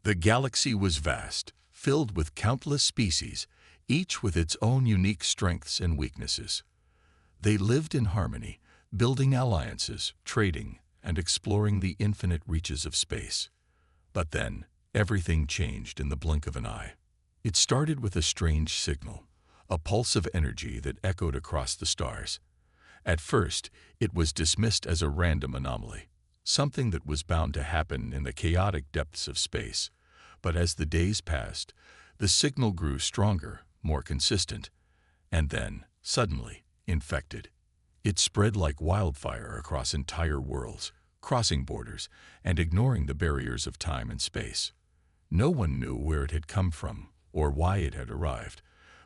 The galaxy was vast, filled with countless species, each with its own unique strengths and weaknesses. They lived in harmony, building alliances, trading, and exploring the infinite reaches of space. But then, everything changed in the blink of an eye. It started with a strange signal, a pulse of energy that echoed across the stars. At first, it was dismissed as a random anomaly, something that was bound to happen in the chaotic depths of space. But as the days passed, the signal grew stronger, more consistent, and then, suddenly, infected. It spread like wildfire across entire worlds, crossing borders and ignoring the barriers of time and space. No one knew where it had come from or why it had arrived,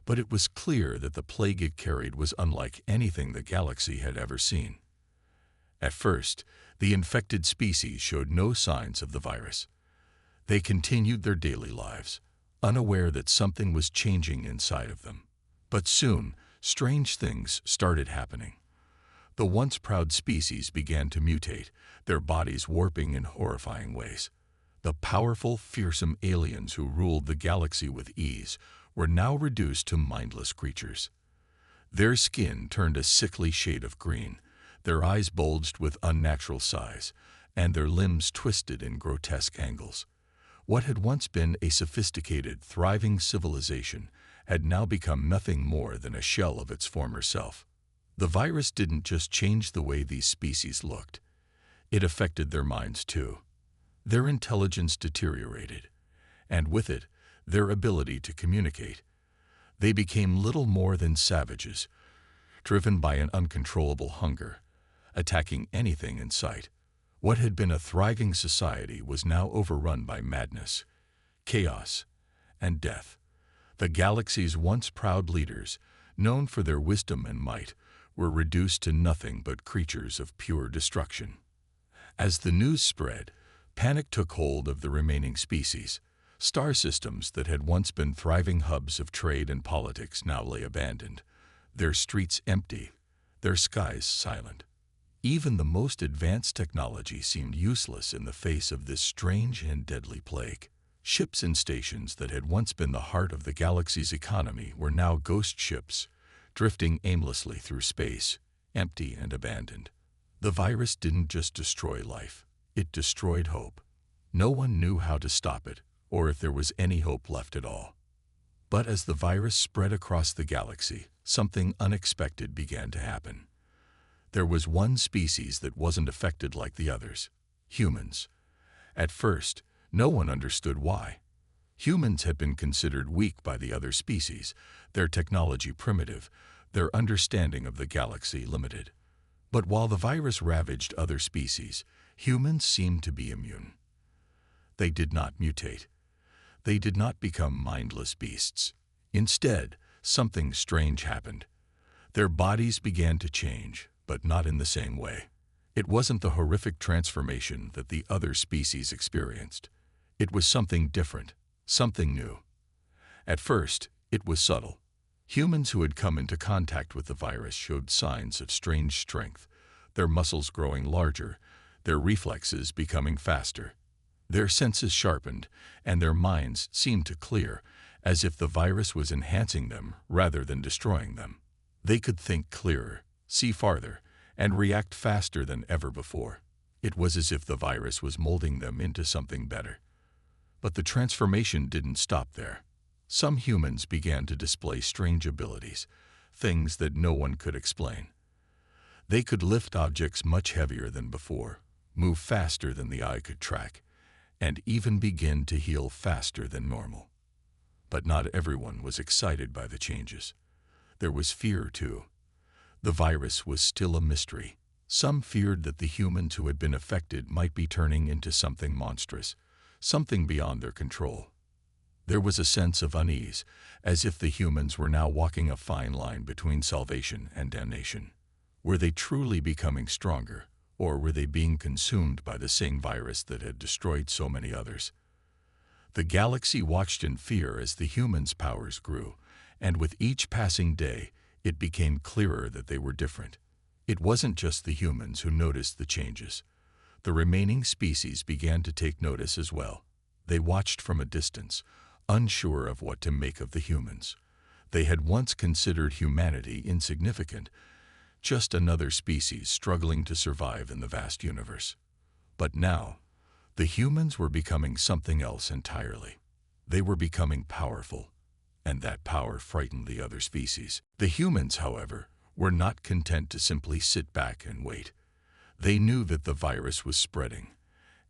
but it was clear that the plague it carried was unlike anything the galaxy had ever seen. At first, the infected species showed no signs of the virus. They continued their daily lives, unaware that something was changing inside of them. But soon, strange things started happening. The once proud species began to mutate, their bodies warping in horrifying ways. The powerful, fearsome aliens who ruled the galaxy with ease were now reduced to mindless creatures. Their skin turned a sickly shade of green, their eyes bulged with unnatural size, and their limbs twisted in grotesque angles. What had once been a sophisticated, thriving civilization had now become nothing more than a shell of its former self. The virus didn't just change the way these species looked. It affected their minds too. Their intelligence deteriorated, and with it, their ability to communicate. They became little more than savages, driven by an uncontrollable hunger, attacking anything in sight. What had been a thriving society was now overrun by madness, chaos, and death. The galaxy's once proud leaders, known for their wisdom and might, were reduced to nothing but creatures of pure destruction. As the news spread, panic took hold of the remaining species. Star systems that had once been thriving hubs of trade and politics now lay abandoned, their streets empty, their skies silent. Even the most advanced technology seemed useless in the face of this strange and deadly plague. Ships and stations that had once been the heart of the galaxy's economy were now ghost ships, drifting aimlessly through space, empty and abandoned. The virus didn't just destroy life, it destroyed hope. No one knew how to stop it, or if there was any hope left at all. But as the virus spread across the galaxy, something unexpected began to happen. There was one species that wasn't affected like the others: humans. At first, no one understood why. Humans had been considered weak by the other species, their technology primitive, their understanding of the galaxy limited. But while the virus ravaged other species, humans seemed to be immune. They did not mutate. They did not become mindless beasts. Instead, something strange happened. Their bodies began to change, but not in the same way. It wasn't the horrific transformation that the other species experienced. It was something different, something new. At first, it was subtle. Humans who had come into contact with the virus showed signs of strange strength, their muscles growing larger, their reflexes becoming faster. Their senses sharpened, and their minds seemed to clear, as if the virus was enhancing them rather than destroying them. They could think clearer, see farther, and react faster than ever before. It was as if the virus was molding them into something better. But the transformation didn't stop there. Some humans began to display strange abilities, things that no one could explain. They could lift objects much heavier than before, move faster than the eye could track, and even begin to heal faster than normal. But not everyone was excited by the changes. There was fear, too. The virus was still a mystery. Some feared that the humans who had been affected might be turning into something monstrous, something beyond their control. There was a sense of unease, as if the humans were now walking a fine line between salvation and damnation. Were they truly becoming stronger, or were they being consumed by the same virus that had destroyed so many others? The galaxy watched in fear as the humans' powers grew, and with each passing day, it became clearer that they were different. It wasn't just the humans who noticed the changes. The remaining species began to take notice as well. They watched from a distance, unsure of what to make of the humans. They had once considered humanity insignificant, just another species struggling to survive in the vast universe. But now, the humans were becoming something else entirely. They were becoming powerful, and that power frightened the other species. The humans, however, were not content to simply sit back and wait. They knew that the virus was spreading,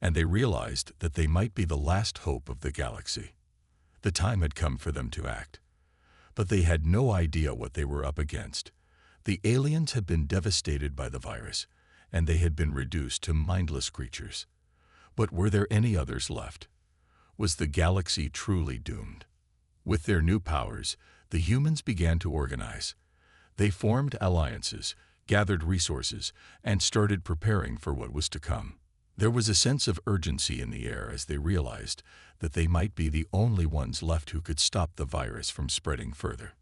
and they realized that they might be the last hope of the galaxy. The time had come for them to act. But they had no idea what they were up against. The aliens had been devastated by the virus, and they had been reduced to mindless creatures. But were there any others left? Was the galaxy truly doomed? With their new powers, the humans began to organize. They formed alliances, gathered resources, and started preparing for what was to come. There was a sense of urgency in the air as they realized that they might be the only ones left who could stop the virus from spreading further.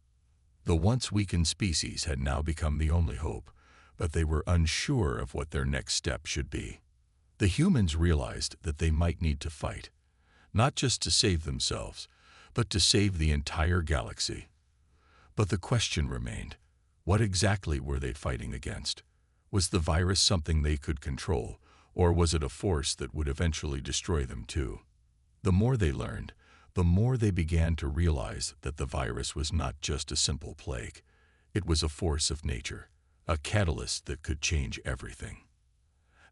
The once weakened species had now become the only hope, but they were unsure of what their next step should be. The humans realized that they might need to fight, not just to save themselves, but to save the entire galaxy. But the question remained, what exactly were they fighting against? Was the virus something they could control, or was it a force that would eventually destroy them too? The more they learned, the more they began to realize that the virus was not just a simple plague. It was a force of nature, a catalyst that could change everything.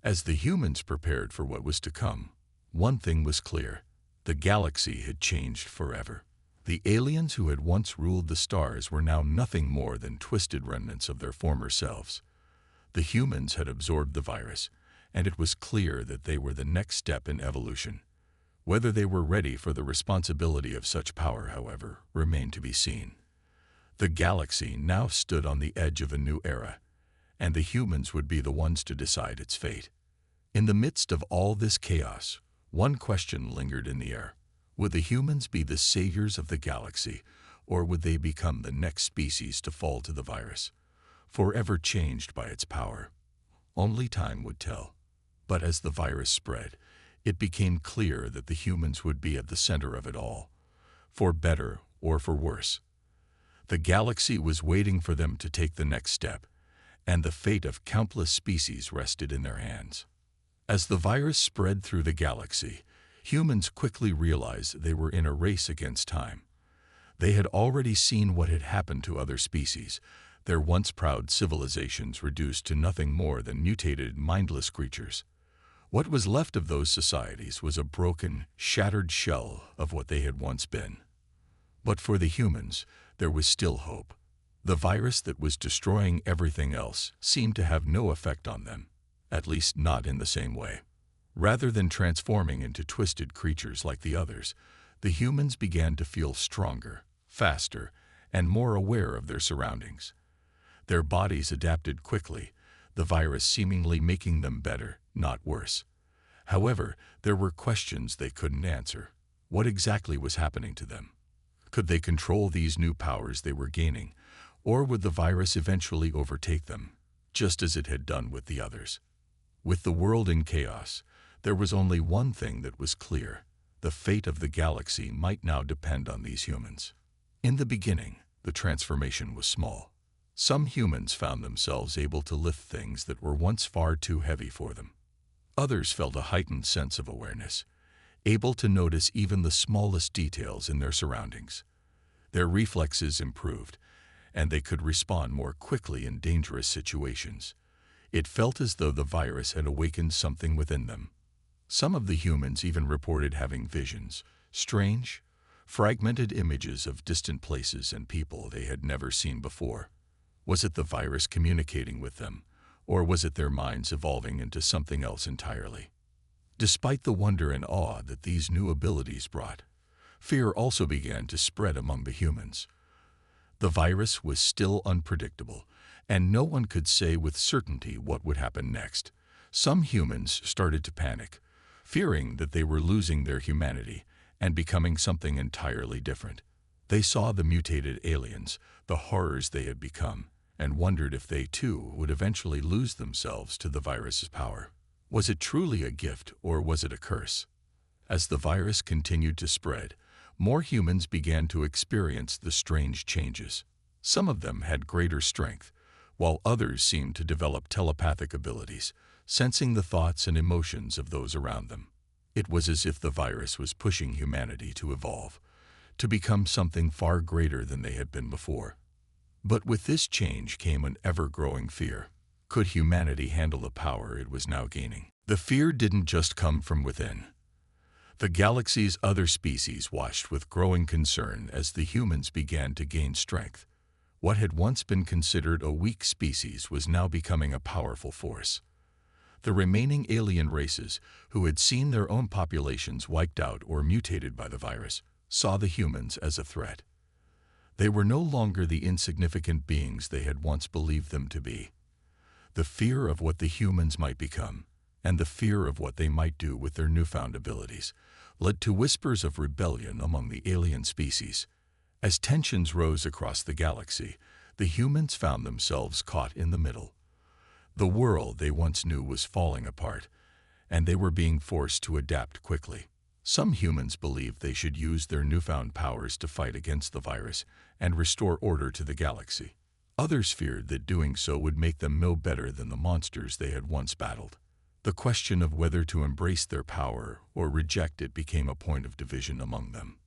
As the humans prepared for what was to come, one thing was clear: the galaxy had changed forever. The aliens who had once ruled the stars were now nothing more than twisted remnants of their former selves. The humans had absorbed the virus, and it was clear that they were the next step in evolution. Whether they were ready for the responsibility of such power, however, remained to be seen. The galaxy now stood on the edge of a new era, and the humans would be the ones to decide its fate. In the midst of all this chaos, one question lingered in the air. Would the humans be the saviors of the galaxy, or would they become the next species to fall to the virus, forever changed by its power? Only time would tell. But as the virus spread, it became clear that the humans would be at the center of it all, for better or for worse. The galaxy was waiting for them to take the next step, and the fate of countless species rested in their hands. As the virus spread through the galaxy, humans quickly realized they were in a race against time. They had already seen what had happened to other species, their once proud civilizations reduced to nothing more than mutated, mindless creatures. What was left of those societies was a broken, shattered shell of what they had once been. But for the humans, there was still hope. The virus that was destroying everything else seemed to have no effect on them, at least not in the same way. Rather than transforming into twisted creatures like the others, the humans began to feel stronger, faster, and more aware of their surroundings. Their bodies adapted quickly, the virus seemingly making them better, not worse. However, there were questions they couldn't answer. What exactly was happening to them? Could they control these new powers they were gaining, or would the virus eventually overtake them, just as it had done with the others? With the world in chaos, there was only one thing that was clear: the fate of the galaxy might now depend on these humans. In the beginning, the transformation was small. Some humans found themselves able to lift things that were once far too heavy for them. Others felt a heightened sense of awareness, able to notice even the smallest details in their surroundings. Their reflexes improved, and they could respond more quickly in dangerous situations. It felt as though the virus had awakened something within them. Some of the humans even reported having visions, strange, fragmented images of distant places and people they had never seen before. Was it the virus communicating with them, or was it their minds evolving into something else entirely? Despite the wonder and awe that these new abilities brought, fear also began to spread among the humans. The virus was still unpredictable, and no one could say with certainty what would happen next. Some humans started to panic, fearing that they were losing their humanity and becoming something entirely different. They saw the mutated aliens, the horrors they had become, and wondered if they too would eventually lose themselves to the virus's power. Was it truly a gift, or was it a curse? As the virus continued to spread, more humans began to experience the strange changes. Some of them had greater strength, while others seemed to develop telepathic abilities, sensing the thoughts and emotions of those around them. It was as if the virus was pushing humanity to evolve, to become something far greater than they had been before. But with this change came an ever-growing fear. Could humanity handle the power it was now gaining? The fear didn't just come from within. The galaxy's other species watched with growing concern as the humans began to gain strength. What had once been considered a weak species was now becoming a powerful force. The remaining alien races, who had seen their own populations wiped out or mutated by the virus, saw the humans as a threat. They were no longer the insignificant beings they had once believed them to be. The fear of what the humans might become, and the fear of what they might do with their newfound abilities, led to whispers of rebellion among the alien species. As tensions rose across the galaxy, the humans found themselves caught in the middle. The world they once knew was falling apart, and they were being forced to adapt quickly. Some humans believed they should use their newfound powers to fight against the virus and restore order to the galaxy. Others feared that doing so would make them no better than the monsters they had once battled. The question of whether to embrace their power or reject it became a point of division among them.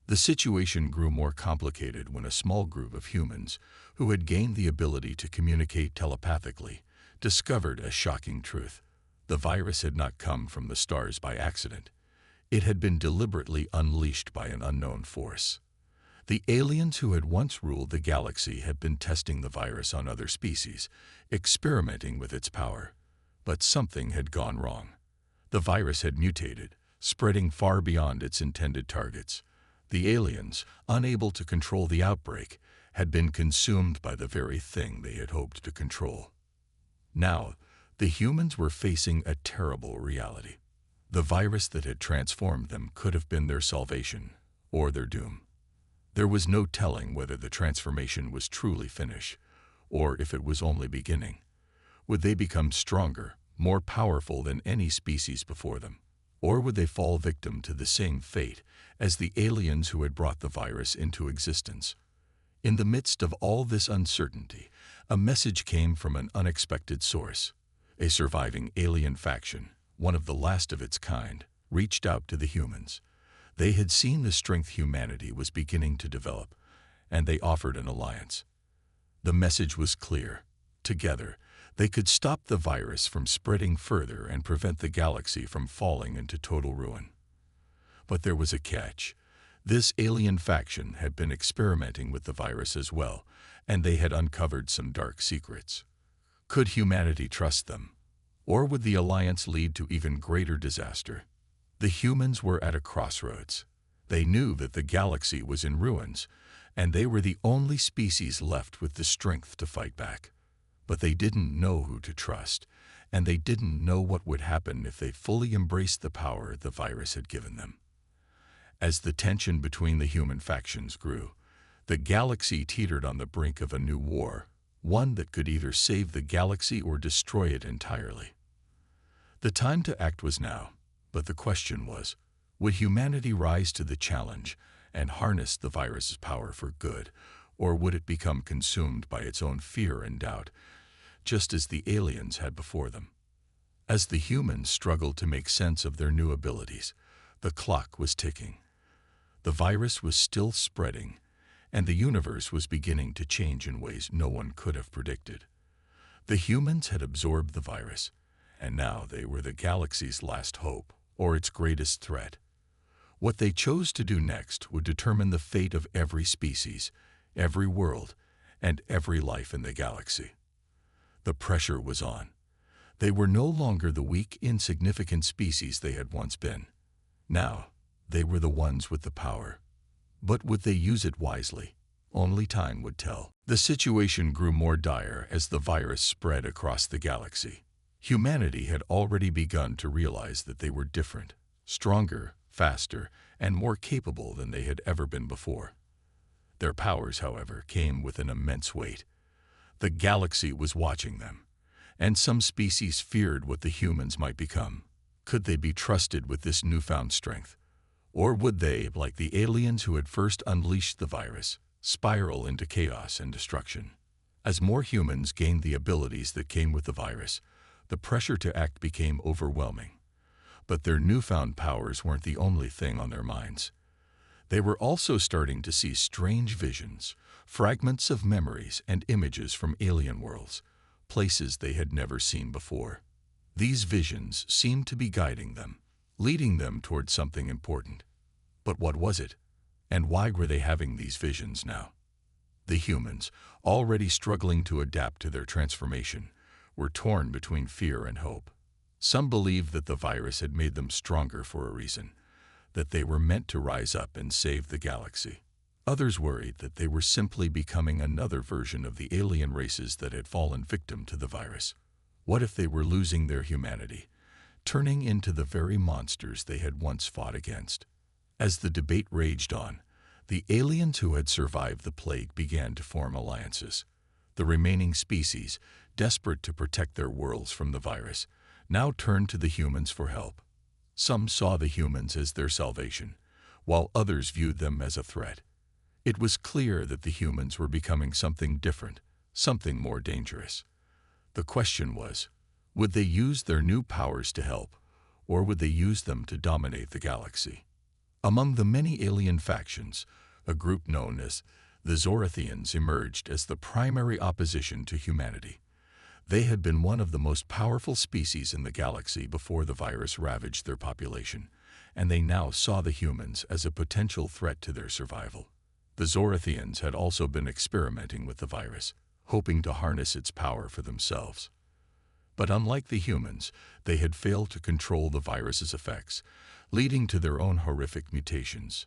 The situation grew more complicated when a small group of humans, who had gained the ability to communicate telepathically, discovered a shocking truth. The virus had not come from the stars by accident. It had been deliberately unleashed by an unknown force. The aliens who had once ruled the galaxy had been testing the virus on other species, experimenting with its power. But something had gone wrong. The virus had mutated, spreading far beyond its intended targets. The aliens, unable to control the outbreak, had been consumed by the very thing they had hoped to control. Now, the humans were facing a terrible reality. The virus that had transformed them could have been their salvation or their doom. There was no telling whether the transformation was truly finished, or if it was only beginning. Would they become stronger, more powerful than any species before them? Or would they fall victim to the same fate as the aliens who had brought the virus into existence? In the midst of all this uncertainty, a message came from an unexpected source. A surviving alien faction, one of the last of its kind, reached out to the humans. They had seen the strength humanity was beginning to develop, and they offered an alliance. The message was clear. Together, they could stop the virus from spreading further and prevent the galaxy from falling into total ruin. But there was a catch. This alien faction had been experimenting with the virus as well, and they had uncovered some dark secrets. Could humanity trust them? Or would the alliance lead to even greater disaster? The humans were at a crossroads. They knew that the galaxy was in ruins, and they were the only species left with the strength to fight back. But they didn't know who to trust, and they didn't know what would happen if they fully embraced the power the virus had given them. As the tension between the human factions grew, the galaxy teetered on the brink of a new war, one that could either save the galaxy or destroy it entirely. The time to act was now, but the question was, would humanity rise to the challenge and harness the virus's power for good, or would it become consumed by its own fear and doubt, just as the aliens had before them? As the humans struggled to make sense of their new abilities, the clock was ticking. The virus was still spreading, and the universe was beginning to change in ways no one could have predicted. The humans had absorbed the virus, and now they were the galaxy's last hope, or its greatest threat. What they chose to do next would determine the fate of every species, every world, and every life in the galaxy. The pressure was on. They were no longer the weak, insignificant species they had once been. Now, they were the ones with the power. But would they use it wisely? Only time would tell. The situation grew more dire as the virus spread across the galaxy. Humanity had already begun to realize that they were different, stronger, faster, and more capable than they had ever been before. Their powers, however, came with an immense weight. The galaxy was watching them, and some species feared what the humans might become. Could they be trusted with this newfound strength? Or would they, like the aliens who had first unleashed the virus, spiral into chaos and destruction? As more humans gained the abilities that came with the virus, the pressure to act became overwhelming. But their newfound powers weren't the only thing on their minds. They were also starting to see strange visions, fragments of memories and images from alien worlds, places they had never seen before. These visions seemed to be guiding them, leading them towards something important. But what was it? And why were they having these visions now? The humans, already struggling to adapt to their transformation, were torn between fear and hope. Some believed that the virus had made them stronger for a reason, that they were meant to rise up and save the galaxy. Others worried that they were simply becoming another version of the alien races that had fallen victim to the virus. What if they were losing their humanity, turning into the very monsters they had once fought against? As the debate raged on, the aliens who had survived the plague began to form alliances. The remaining species, desperate to protect their worlds from the virus, now turned to the humans for help. Some saw the humans as their salvation, while others viewed them as a threat. It was clear that the humans were becoming something different, something more dangerous. The question was, would they use their new powers to help, or would they use them to dominate the galaxy? Among the many alien factions, a group known as the Zorathians emerged as the primary opposition to humanity. They had been one of the most powerful species in the galaxy before the virus ravaged their population, and they now saw the humans as a potential threat to their survival. The Zorathians had also been experimenting with the virus, hoping to harness its power for themselves. But unlike the humans, they had failed to control the virus's effects, leading to their own horrific mutations.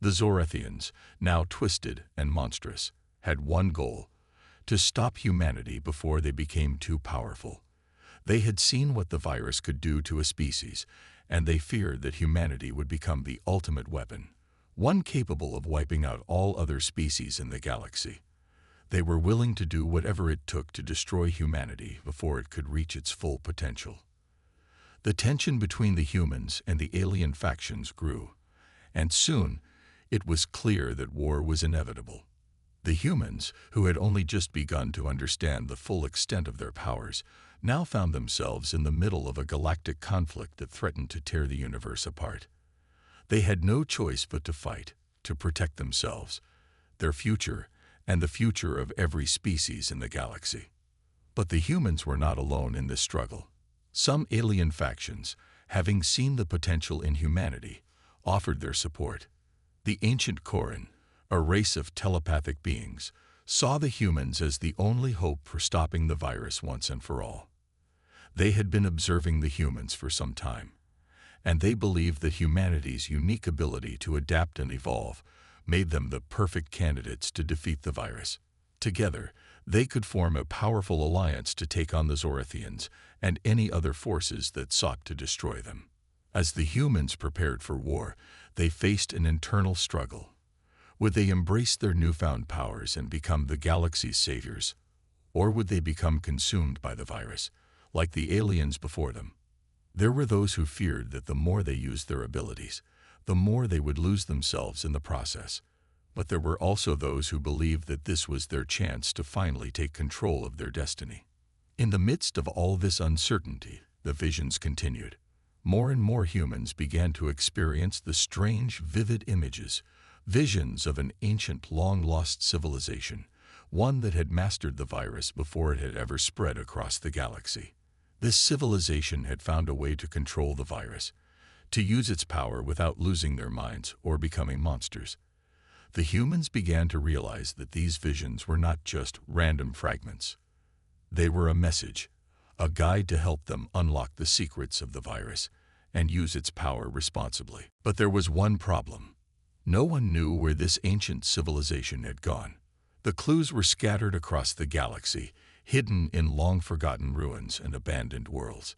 The Zorathians, now twisted and monstrous, had one goal: to stop humanity before they became too powerful. They had seen what the virus could do to a species, and they feared that humanity would become the ultimate weapon, one capable of wiping out all other species in the galaxy. They were willing to do whatever it took to destroy humanity before it could reach its full potential. The tension between the humans and the alien factions grew, and soon it was clear that war was inevitable. The humans, who had only just begun to understand the full extent of their powers, now found themselves in the middle of a galactic conflict that threatened to tear the universe apart. They had no choice but to fight, to protect themselves, their future, and the future of every species in the galaxy. But the humans were not alone in this struggle. Some alien factions, having seen the potential in humanity, offered their support. The ancient Koran, a race of telepathic beings, saw the humans as the only hope for stopping the virus once and for all. They had been observing the humans for some time, and they believed that humanity's unique ability to adapt and evolve made them the perfect candidates to defeat the virus. Together, they could form a powerful alliance to take on the Zorathians and any other forces that sought to destroy them. As the humans prepared for war, they faced an internal struggle. Would they embrace their newfound powers and become the galaxy's saviors, or would they become consumed by the virus, like the aliens before them? There were those who feared that the more they used their abilities, the more they would lose themselves in the process. But there were also those who believed that this was their chance to finally take control of their destiny. In the midst of all this uncertainty, the visions continued. More and more humans began to experience the strange, vivid images, visions of an ancient, long-lost civilization, one that had mastered the virus before it had ever spread across the galaxy. This civilization had found a way to control the virus, to use its power without losing their minds or becoming monsters. The humans began to realize that these visions were not just random fragments. They were a message, a guide to help them unlock the secrets of the virus and use its power responsibly. But there was one problem. No one knew where this ancient civilization had gone. The clues were scattered across the galaxy, hidden in long-forgotten ruins and abandoned worlds.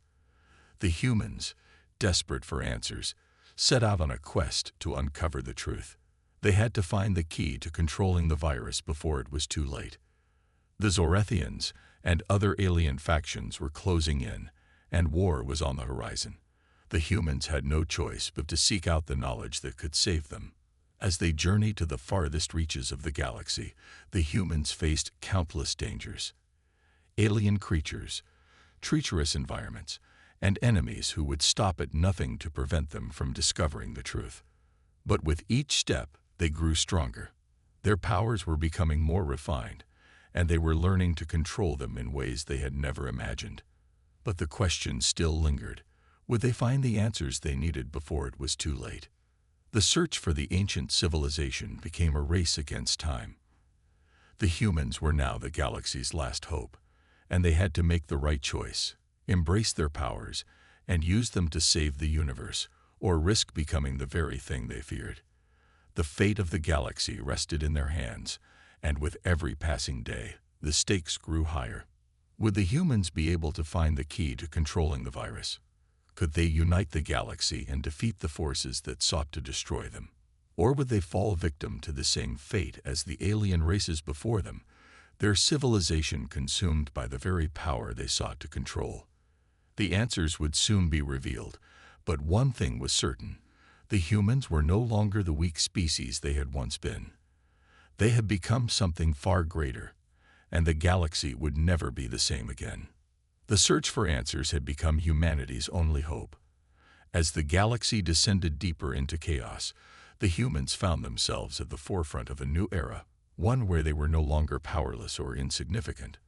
The humans, desperate for answers, set out on a quest to uncover the truth. They had to find the key to controlling the virus before it was too late. The Zorathians and other alien factions were closing in, and war was on the horizon. The humans had no choice but to seek out the knowledge that could save them. As they journeyed to the farthest reaches of the galaxy, the humans faced countless dangers. Alien creatures, treacherous environments, and enemies who would stop at nothing to prevent them from discovering the truth. But with each step, they grew stronger. Their powers were becoming more refined, and they were learning to control them in ways they had never imagined. But the question still lingered. Would they find the answers they needed before it was too late? The search for the ancient civilization became a race against time. The humans were now the galaxy's last hope, and they had to make the right choice, embrace their powers, and use them to save the universe, or risk becoming the very thing they feared. The fate of the galaxy rested in their hands, and with every passing day, the stakes grew higher. Would the humans be able to find the key to controlling the virus? Could they unite the galaxy and defeat the forces that sought to destroy them? Or would they fall victim to the same fate as the alien races before them, their civilization consumed by the very power they sought to control? The answers would soon be revealed, but one thing was certain: the humans were no longer the weak species they had once been. They had become something far greater, and the galaxy would never be the same again. The search for answers had become humanity's only hope. As the galaxy descended deeper into chaos, the humans found themselves at the forefront of a new era, one where they were no longer powerless or insignificant.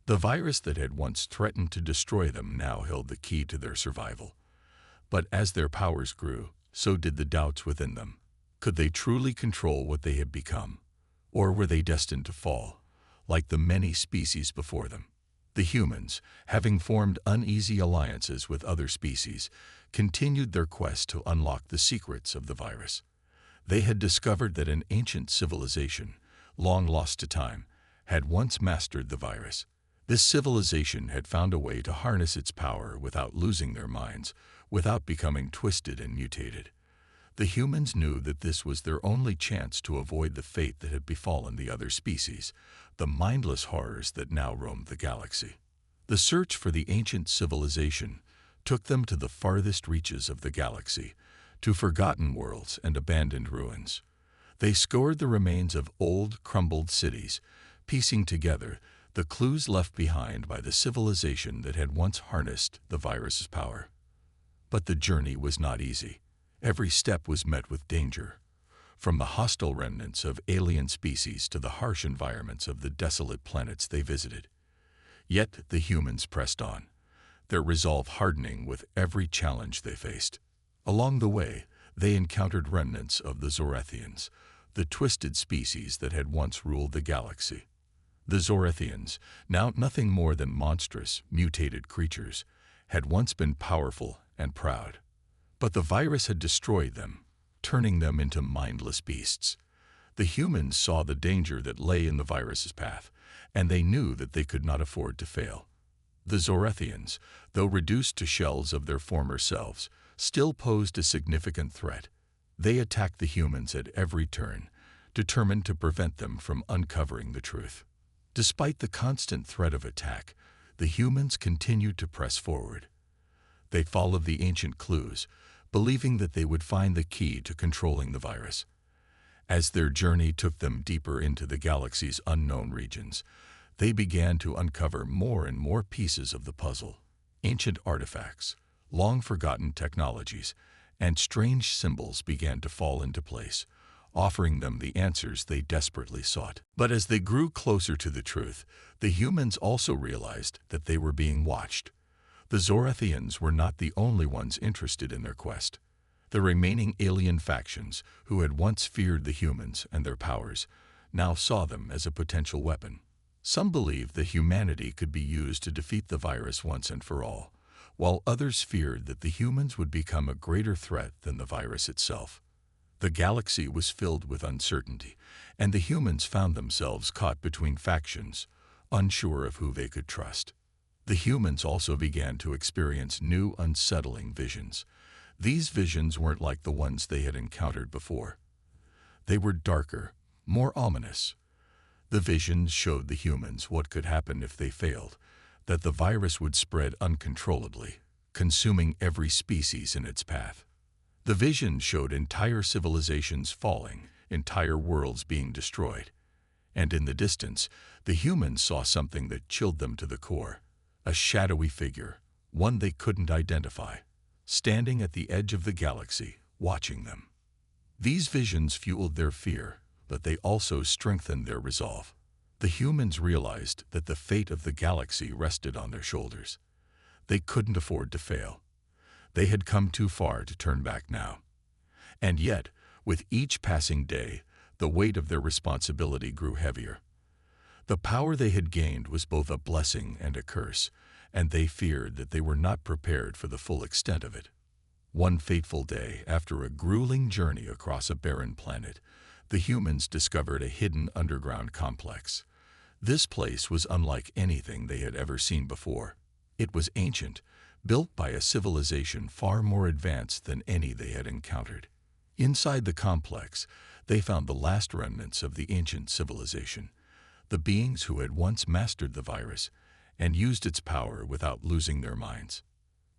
The virus that had once threatened to destroy them now held the key to their survival. But as their powers grew, so did the doubts within them. Could they truly control what they had become? Or were they destined to fall, like the many species before them? The humans, having formed uneasy alliances with other species, continued their quest to unlock the secrets of the virus. They had discovered that an ancient civilization, long lost to time, had once mastered the virus. This civilization had found a way to harness its power without losing their minds, without becoming twisted and mutated. The humans knew that this was their only chance to avoid the fate that had befallen the other species, the mindless horrors that now roamed the galaxy. The search for the ancient civilization took them to the farthest reaches of the galaxy, to forgotten worlds and abandoned ruins. They scoured the remains of old, crumbled cities, piecing together the clues left behind by the civilization that had once harnessed the virus's power. But the journey was not easy. Every step was met with danger, from the hostile remnants of alien species to the harsh environments of the desolate planets they visited. Yet the humans pressed on, their resolve hardening with every challenge they faced. Along the way, they encountered remnants of the Zorethians, the twisted species that had once ruled the galaxy. The Zorethians, now nothing more than monstrous, mutated creatures, had once been powerful and proud. But the virus had destroyed them, turning them into mindless beasts. The humans saw the danger that lay in the virus's path, and they knew that they could not afford to fail. The Zorethians, though reduced to shells of their former selves, still posed a significant threat. They attacked the humans at every turn, determined to prevent them from uncovering the truth. Despite the constant threat of attack, the humans continued to press forward. They followed the ancient clues, believing that they would find the key to controlling the virus. As their journey took them deeper into the galaxy's unknown regions, they began to uncover more and more pieces of the puzzle. Ancient artifacts, long-forgotten technologies, and strange symbols began to fall into place, offering them the answers they desperately sought. But as they grew closer to the truth, the humans also realized that they were being watched. The Zorethians were not the only ones interested in their quest. The remaining alien factions, who had once feared the humans and their powers, now saw them as a potential weapon. Some believed that humanity could be used to defeat the virus once and for all, while others feared that the humans would become a greater threat than the virus itself. The galaxy was filled with uncertainty, and the humans found themselves caught between factions, unsure of who they could trust. The humans also began to experience new, unsettling visions. These visions weren't like the ones they had encountered before. They were darker, more ominous. The visions showed the humans what could happen if they failed, that the virus would spread uncontrollably, consuming every species in its path. The vision showed entire civilizations falling, entire worlds being destroyed. And in the distance, the humans saw something that chilled them to the core. A shadowy figure, one they couldn't identify, standing at the edge of the galaxy, watching them. These visions fueled their fear, but they also strengthened their resolve. The humans realized that the fate of the galaxy rested on their shoulders. They couldn't afford to fail. They had come too far to turn back now. And yet, with each passing day, the weight of their responsibility grew heavier. The power they had gained was both a blessing and a curse, and they feared that they were not prepared for the full extent of it. One fateful day, after a grueling journey across a barren planet, the humans discovered a hidden underground complex. This place was unlike anything they had ever seen before. It was ancient, built by a civilization far more advanced than any they had encountered. Inside the complex, they found the last remnants of the ancient civilization, the beings who had once mastered the virus and used its power without losing their minds.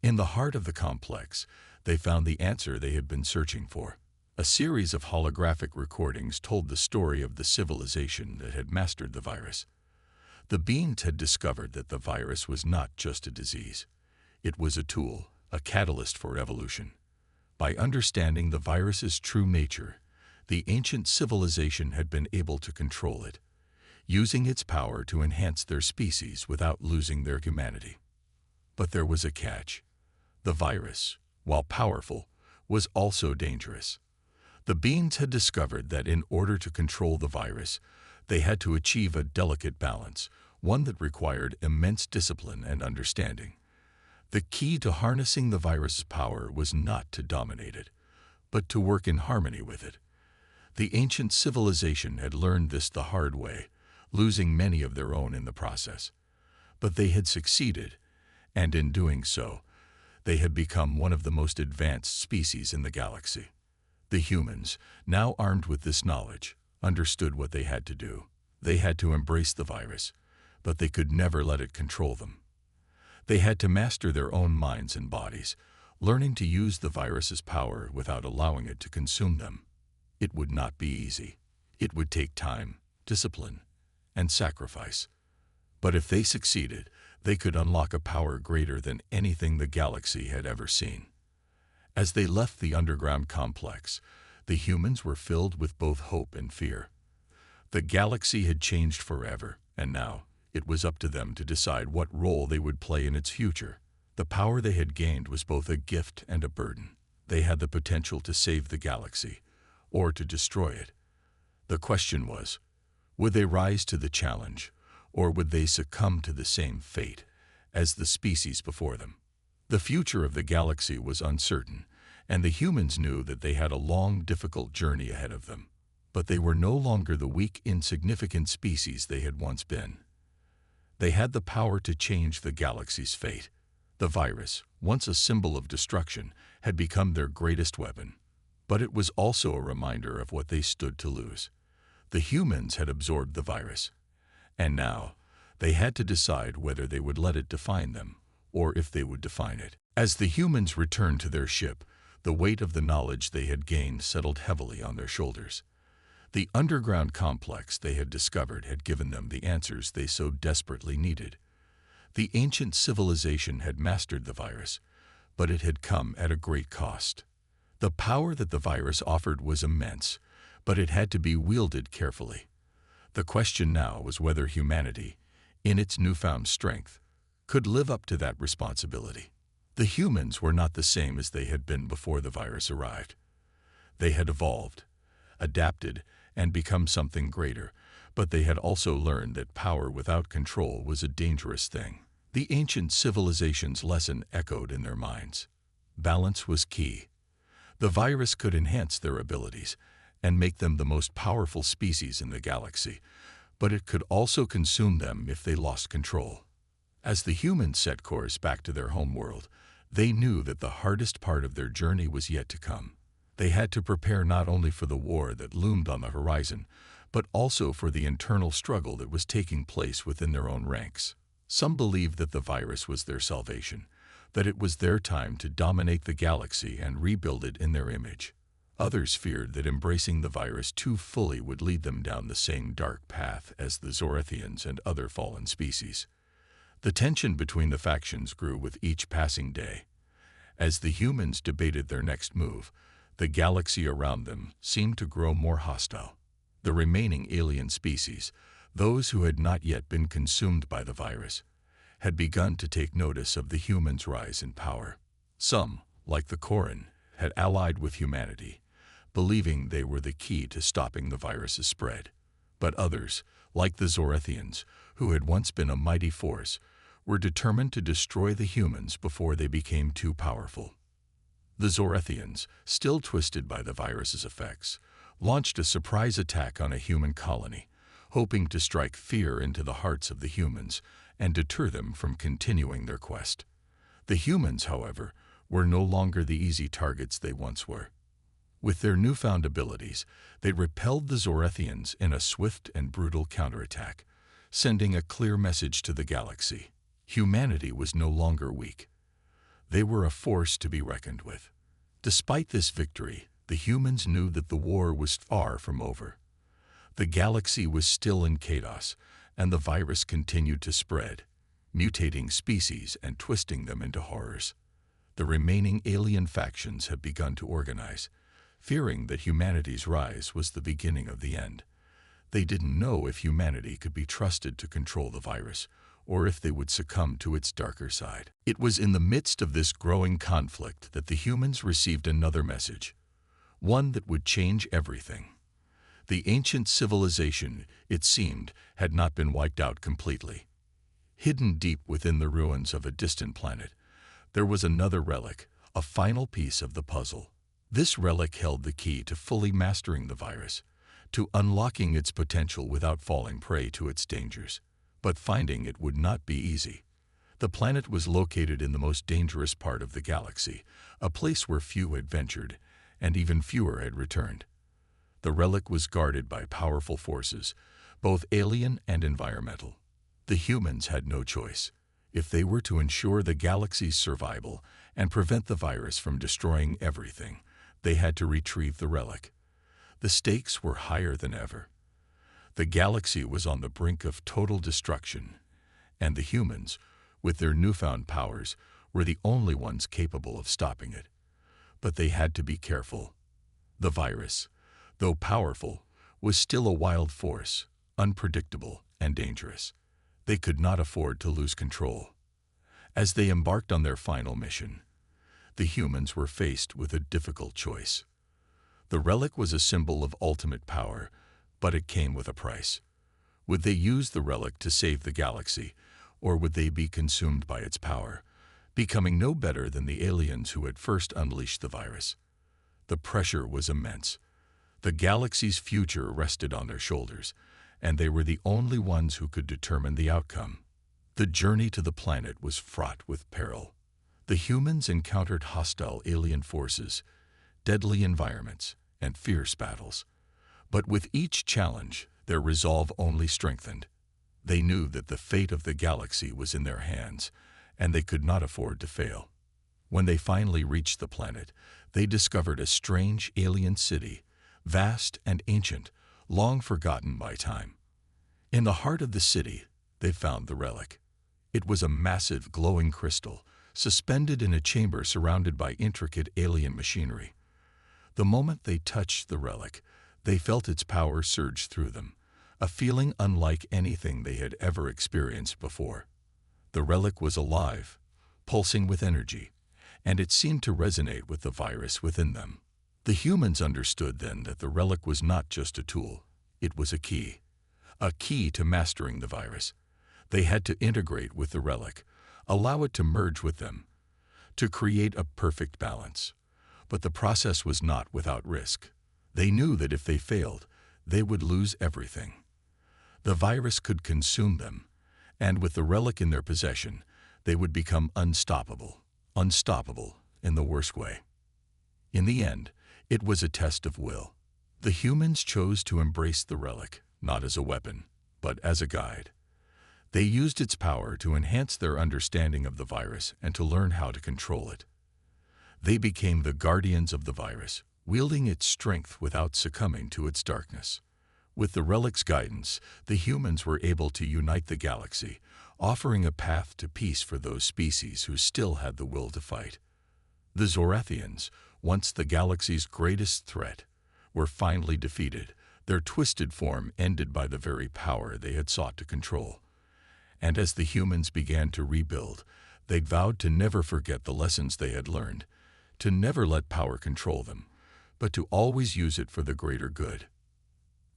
In the heart of the complex, they found the answer they had been searching for. A series of holographic recordings told the story of the civilization that had mastered the virus. The beings had discovered that the virus was not just a disease. It was a tool, a catalyst for evolution. By understanding the virus's true nature, the ancient civilization had been able to control it, using its power to enhance their species without losing their humanity. But there was a catch. The virus, while powerful, was also dangerous. The beings had discovered that in order to control the virus, they had to achieve a delicate balance, one that required immense discipline and understanding. The key to harnessing the virus's power was not to dominate it, but to work in harmony with it. The ancient civilization had learned this the hard way, losing many of their own in the process. But they had succeeded, and in doing so, they had become one of the most advanced species in the galaxy. The humans, now armed with this knowledge, understood what they had to do. They had to embrace the virus, but they could never let it control them. They had to master their own minds and bodies, learning to use the virus's power without allowing it to consume them. It would not be easy. It would take time, discipline, and sacrifice. But if they succeeded, they could unlock a power greater than anything the galaxy had ever seen. As they left the underground complex, the humans were filled with both hope and fear. The galaxy had changed forever, and now it was up to them to decide what role they would play in its future. The power they had gained was both a gift and a burden. They had the potential to save the galaxy, or to destroy it. The question was, would they rise to the challenge, or would they succumb to the same fate as the species before them? The future of the galaxy was uncertain, and the humans knew that they had a long, difficult journey ahead of them. But they were no longer the weak, insignificant species they had once been. They had the power to change the galaxy's fate. The virus, once a symbol of destruction, had become their greatest weapon. But it was also a reminder of what they stood to lose. The humans had absorbed the virus, and now they had to decide whether they would let it define them, or if they would define it. As the humans returned to their ship, the weight of the knowledge they had gained settled heavily on their shoulders. The underground complex they had discovered had given them the answers they so desperately needed. The ancient civilization had mastered the virus, but it had come at a great cost. The power that the virus offered was immense, but it had to be wielded carefully. The question now was whether humanity, in its newfound strength, could live up to that responsibility. The humans were not the same as they had been before the virus arrived. They had evolved, adapted, and become something greater, but they had also learned that power without control was a dangerous thing. The ancient civilization's lesson echoed in their minds. Balance was key. The virus could enhance their abilities and make them the most powerful species in the galaxy, but it could also consume them if they lost control. As the humans set course back to their homeworld, they knew that the hardest part of their journey was yet to come. They had to prepare not only for the war that loomed on the horizon, but also for the internal struggle that was taking place within their own ranks. Some believed that the virus was their salvation, that it was their time to dominate the galaxy and rebuild it in their image. Others feared that embracing the virus too fully would lead them down the same dark path as the Zorathians and other fallen species. The tension between the factions grew with each passing day. As the humans debated their next move, the galaxy around them seemed to grow more hostile. The remaining alien species, those who had not yet been consumed by the virus, had begun to take notice of the humans' rise in power. Some, like the Koran, had allied with humanity, believing they were the key to stopping the virus's spread. But others, like the Zorathians, who had once been a mighty force, were determined to destroy the humans before they became too powerful. The Zorathians, still twisted by the virus's effects, launched a surprise attack on a human colony, hoping to strike fear into the hearts of the humans and deter them from continuing their quest. The humans, however, were no longer the easy targets they once were. With their newfound abilities, they repelled the Zorathians in a swift and brutal counterattack, sending a clear message to the galaxy. Humanity was no longer weak. They were a force to be reckoned with. Despite this victory, the humans knew that the war was far from over. The galaxy was still in chaos, and the virus continued to spread, mutating species and twisting them into horrors. The remaining alien factions had begun to organize, fearing that humanity's rise was the beginning of the end. They didn't know if humanity could be trusted to control the virus, or if they would succumb to its darker side. It was in the midst of this growing conflict that the humans received another message, one that would change everything. The ancient civilization, it seemed, had not been wiped out completely. Hidden deep within the ruins of a distant planet, there was another relic, a final piece of the puzzle. This relic held the key to fully mastering the virus, to unlocking its potential without falling prey to its dangers. But finding it would not be easy. The planet was located in the most dangerous part of the galaxy, a place where few had ventured, and even fewer had returned. The relic was guarded by powerful forces, both alien and environmental. The humans had no choice. If they were to ensure the galaxy's survival and prevent the virus from destroying everything, they had to retrieve the relic. The stakes were higher than ever. The galaxy was on the brink of total destruction, and the humans, with their newfound powers, were the only ones capable of stopping it. But they had to be careful. The virus, though powerful, was still a wild force, unpredictable and dangerous. They could not afford to lose control. As they embarked on their final mission, the humans were faced with a difficult choice. The relic was a symbol of ultimate power, but it came with a price. Would they use the relic to save the galaxy, or would they be consumed by its power, becoming no better than the aliens who had first unleashed the virus? The pressure was immense. The galaxy's future rested on their shoulders, and they were the only ones who could determine the outcome. The journey to the planet was fraught with peril. The humans encountered hostile alien forces, deadly environments, and fierce battles. But with each challenge, their resolve only strengthened. They knew that the fate of the galaxy was in their hands, and they could not afford to fail. When they finally reached the planet, they discovered a strange alien city, vast and ancient, long forgotten by time. In the heart of the city, they found the relic. It was a massive glowing crystal, suspended in a chamber surrounded by intricate alien machinery. The moment they touched the relic, they felt its power surge through them, a feeling unlike anything they had ever experienced before. The relic was alive, pulsing with energy, and it seemed to resonate with the virus within them. The humans understood then that the relic was not just a tool, it was a key to mastering the virus. They had to integrate with the relic, allow it to merge with them, to create a perfect balance. But the process was not without risk. They knew that if they failed, they would lose everything. The virus could consume them, and with the relic in their possession, they would become unstoppable in the worst way. In the end, it was a test of will. The humans chose to embrace the relic, not as a weapon, but as a guide. They used its power to enhance their understanding of the virus and to learn how to control it. They became the guardians of the virus, wielding its strength without succumbing to its darkness. With the relic's guidance, the humans were able to unite the galaxy, offering a path to peace for those species who still had the will to fight. The Zorathians, once the galaxy's greatest threat, were finally defeated, their twisted form ended by the very power they had sought to control. And as the humans began to rebuild, they vowed to never forget the lessons they had learned, to never let power control them, but to always use it for the greater good.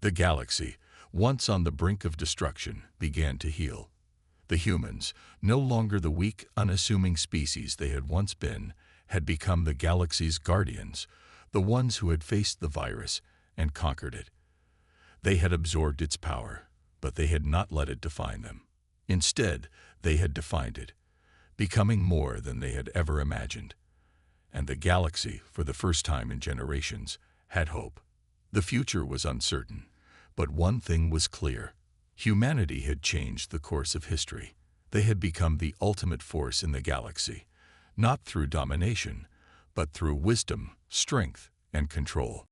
The galaxy, once on the brink of destruction, began to heal. The humans, no longer the weak, unassuming species they had once been, had become the galaxy's guardians, the ones who had faced the virus and conquered it. They had absorbed its power, but they had not let it define them. Instead, they had defined it, becoming more than they had ever imagined. And the galaxy, for the first time in generations, had hope. The future was uncertain, but one thing was clear. Humanity had changed the course of history. They had become the ultimate force in the galaxy, not through domination, but through wisdom, strength, and control.